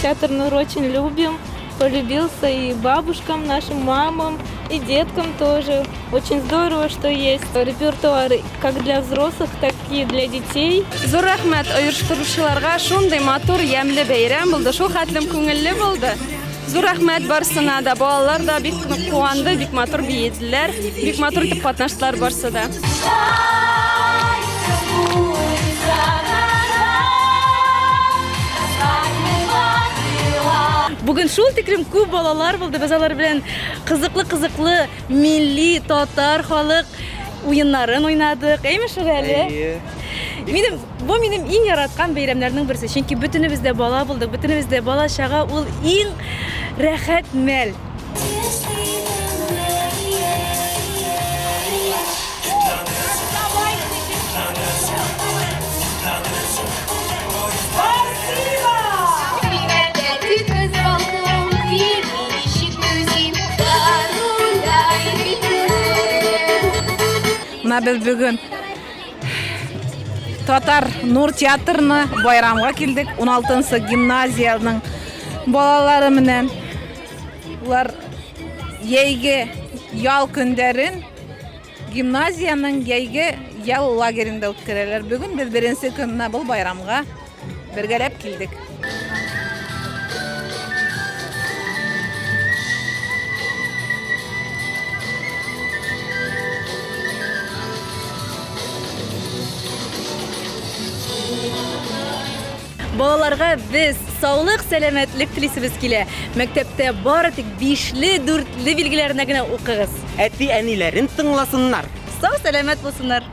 театр очень любим. Полюбился и бабушкам, нашим мамам, и деткам тоже. Очень здорово, что есть репертуар как для взрослых, так и для детей. Зур рахмат оештыручыларга, шундай матур ямле бәйрәм булды, шул хәтлем күңелле булды. Зур рахмат барсына да, балалар да бик куанды, бик матур биеделәр, бик матур итеп катнаштылар барсы да. Бүген шул тикрем күп балалар булды, без алар белән кызыклы милли татар халык уеннарын уйнадык. Әйме шул әле? Минем иң яраткан бәйрәмнәрнең берсе, чөнки бөтенебез дә бала булдык, бөтенебез дә бала чага, ул иң рәхәт мәл. Biz bugün Tatar Nur Teatrına bayramga kildik. 16-сы gimnaziyanın balaları менен. Ular yeyge yal günlerin gimnaziyanın yeyge yal lagerinde ötkürerler. Bugün biz birinci gününe bu bayramga birgelep kildik. Балаларга без саулык, сәламәтлек телисебез килә. Мәктәптә бары тик 5-ле, 4-ле билгеләренә генә укыгыз. Әти-әниләрен тыңласыннар. Сау сәламәт булсыннар.